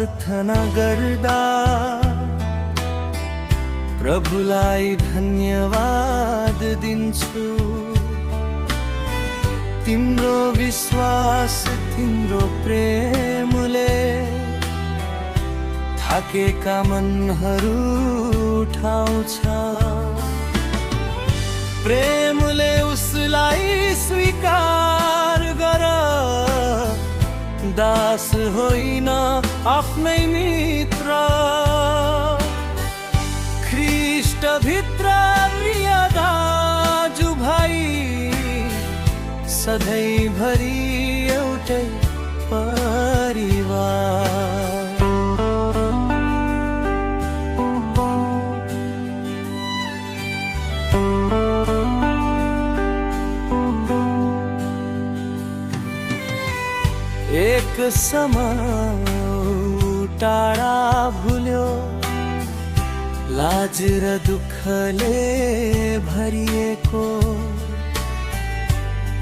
प्रार्थना गर्दा प्रभुलाई धन्यवाद दिन्छु। तिम्रो विश्वास तिम्रो प्रेमले थाकेका मनहरू उठाउँछ। प्रेमले उसलाई स्वीकार गर, दास होइन आफ्नै मित्र। ख्रीष्ट भित्र प्रिय दाजु भाइ, सधैँभरि एउटै परिवार। एक समय टाढा भुल्यो, लाज र दुःखले भरिएको।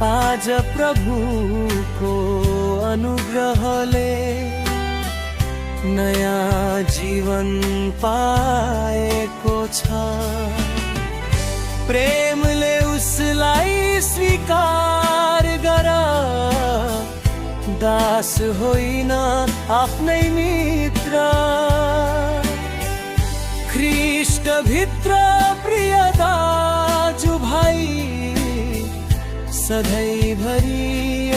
आज प्रभुको अनुग्रहले नयाँ जीवन पाएको छ। प्रेमले उसलाई स्वीकार गर, दास होइन आफ्नै मित्र। ख्रीष्ट भित्र प्रिय दाजु भाइ, सधैँभरि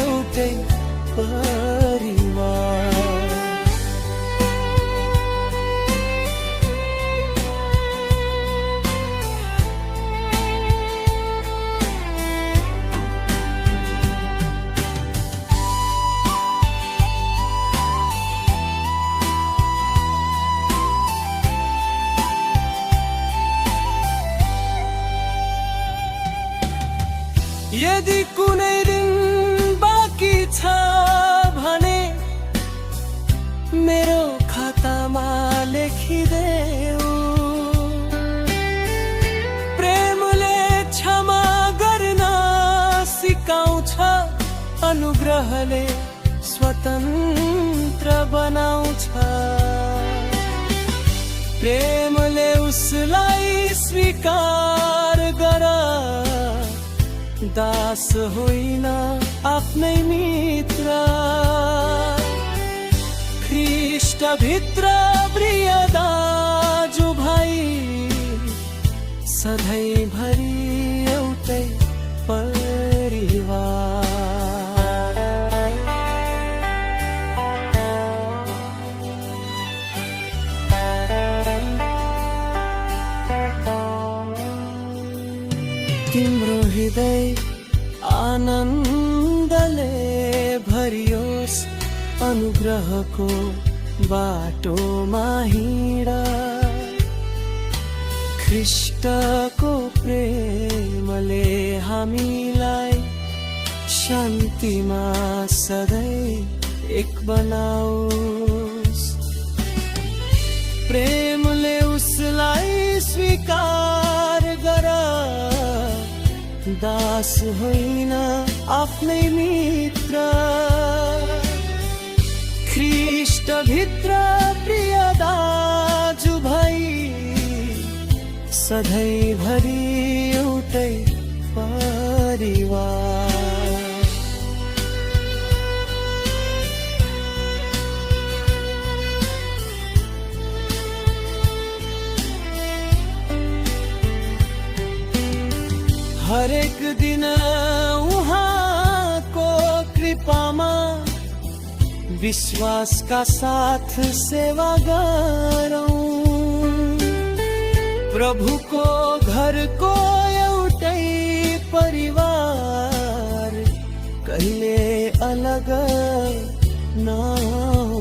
एउटै परिवार। यदि कुनै दिन बाँकी छ भने मेरो खातामा लेखिदेऊ। प्रेमले क्षमा गर्न सिकाउँछ, अनुग्रहले स्वतन्त्र बनाउँछ। प्रेमले उसलाई स्वीकार गर, दास होइन आफ्नै मित्र। ख्रीष्ट भित्र प्रिय दाजु भाइ, सधैँभरि एउटै परिवार। तिम्रो हृदय आनन्दले भरियोस्, अनुग्रहको बाटोमा हिँड। ख्रीष्टको प्रेमले हामीलाई शान्तिमा सधैँ एक बनाओस्। प्रेमले उसलाई स्वीकार गर, दास होइन आफ्नै मित्र। ख्रीष्ट भित्र प्रिय दाजु भाइ, सधैँभरि एउटै परिवार। हरेक दिन उहाँको कृपामा विश्वासका साथ सेवा गरौँ। प्रभुको घरको एउटै परिवार, कहिले अलग नहोस्।